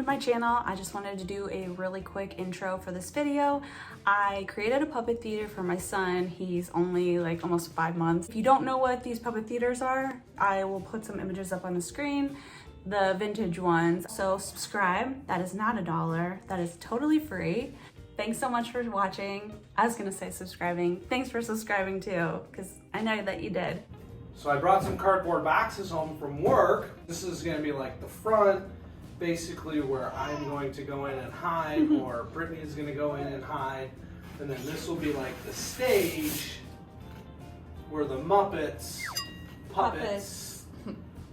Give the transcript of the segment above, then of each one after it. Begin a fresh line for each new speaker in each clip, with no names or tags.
my channel. I just wanted to do a really quick intro for this video. I created a puppet theater for my son. He's only like almost 5 months. If you don't know what these puppet theaters are, I will put some images up on the screen, the vintage ones. So subscribe. That is not $1. That is totally free. Thanks so much for watching. I was gonna say subscribing. Thanks for subscribing too, because I know that you did.
So I brought some cardboard boxes home from work. This is gonna be like the front, basically where I'm going to go in and hide, or Brittany's gonna go in and hide. And then this will be like the stage where the puppets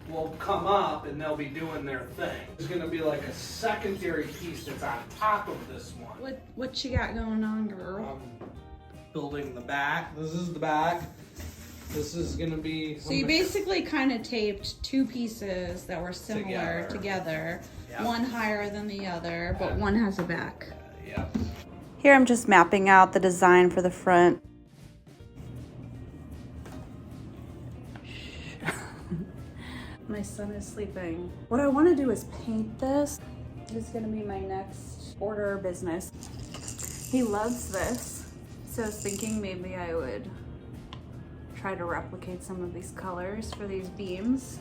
will come up and they'll be doing their thing. There's gonna be like a secondary piece that's on top of this one.
What you got going on, girl?
Building the back. This is the back. This is gonna be...
So you basically kind of taped two pieces that were similar together. Yep. One higher than the other, but one has a back.
Yeah.
Here I'm just mapping out the design for the front. My son is sleeping. What I want to do is paint this. This is gonna be my next order of business. He loves this, so I was thinking maybe I would try to replicate some of these colors for these beams.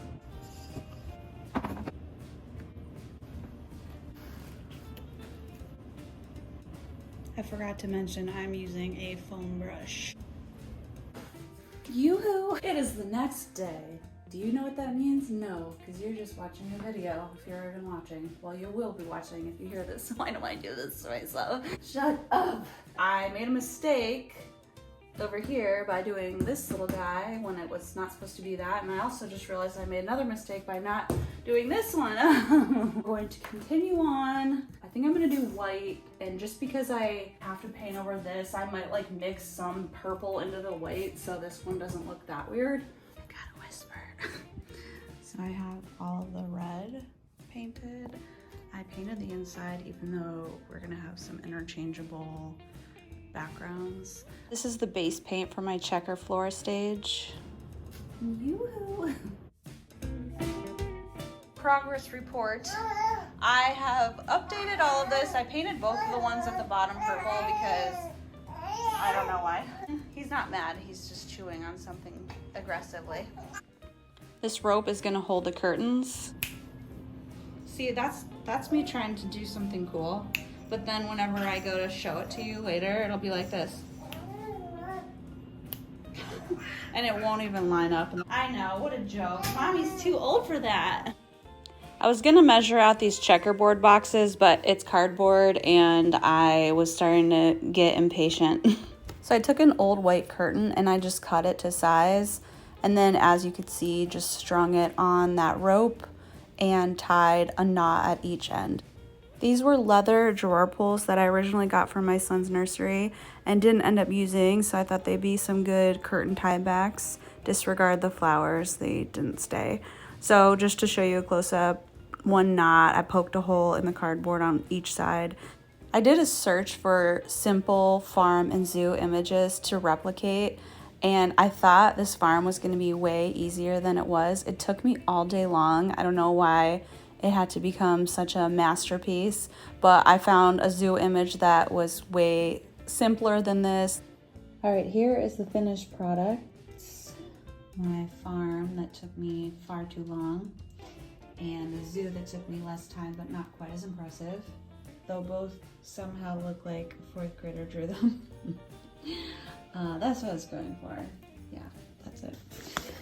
I forgot to mention I'm using a foam brush. Yoo-hoo! It is the next day. Do you know what that means? No, because you're just watching a video if you're even watching. Well, you will be watching if you hear this. Why do I do this to myself? Shut up! I made a mistake over here by doing this little guy when it was not supposed to be that, and I also just realized I made another mistake by not doing this one. I'm going to continue on. I think I'm gonna do white, and just because I have to paint over this, I might like mix some purple into the white so this one doesn't look that weird. I gotta whisper. So I have all of the red painted. I painted the inside even though we're gonna have some interchangeable backgrounds. This is the base paint for my checker floor stage. Yoo-hoo! Progress report. I have updated all of this. I painted both of the ones at the bottom purple because I don't know why. He's not mad, he's just chewing on something aggressively. This rope is gonna hold the curtains. See, that's me trying to do something cool. But then whenever I go to show it to you later, it'll be like this. And it won't even line up. I know, what a joke. Mommy's too old for that. I was gonna measure out these checkerboard boxes, but it's cardboard and I was starting to get impatient. So I took an old white curtain and I just cut it to size. And then as you could see, just strung it on that rope and tied a knot at each end. These were leather drawer pulls that I originally got from my son's nursery and didn't end up using, so I thought they'd be some good curtain tiebacks. Disregard the flowers, they didn't stay. So just to show you a close-up, one knot, I poked a hole in the cardboard on each side. I did a search for simple farm and zoo images to replicate, and I thought this farm was gonna be way easier than it was. It took me all day long. I don't know why it had to become such a masterpiece, but I found a zoo image that was way simpler than this. All right, here is the finished product. It's my farm that took me far too long, and the zoo that took me less time but not quite as impressive, though both somehow look like a 4th grader drew them. That's what I was going for. Yeah, that's it.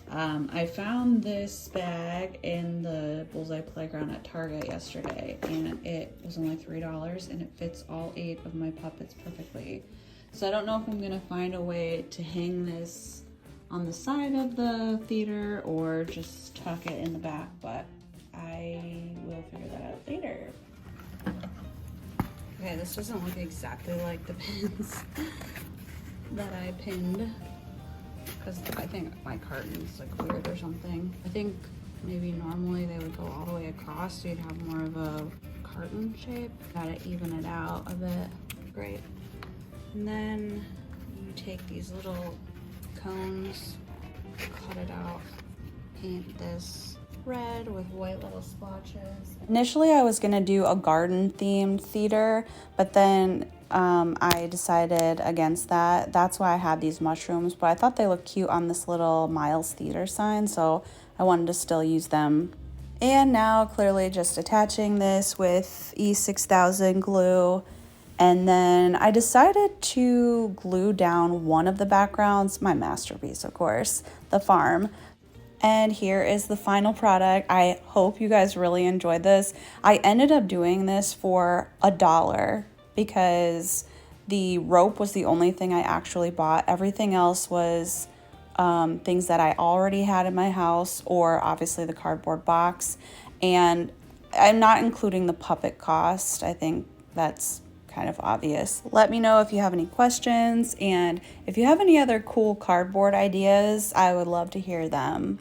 I found this bag in the Bullseye Playground at Target yesterday, and it was only $3, and it fits all 8 of my puppets perfectly. So I don't know if I'm gonna find a way to hang this on the side of the theater or just tuck it in the back, but I will figure that out later. Okay, this doesn't look exactly like the pins that I pinned, because I think my carton's like weird or something. I think maybe normally they would go all the way across so you'd have more of a carton shape. Gotta even it out a bit. Great. And then you take these little cones, cut it out, paint this red with white little splotches. Initially, I was gonna do a garden-themed theater, but then I decided against that. That's why I had these mushrooms, but I thought they looked cute on this little Miles Theater sign, so I wanted to still use them. And now clearly just attaching this with E6000 glue. And then I decided to glue down one of the backgrounds, my masterpiece, of course, the farm. And here is the final product. I hope you guys really enjoyed this. I ended up doing this for $1 because the rope was the only thing I actually bought. Everything else was things that I already had in my house, or obviously the cardboard box. And I'm not including the puppet cost. I think that's kind of obvious. Let me know if you have any questions, and if you have any other cool cardboard ideas, I would love to hear them.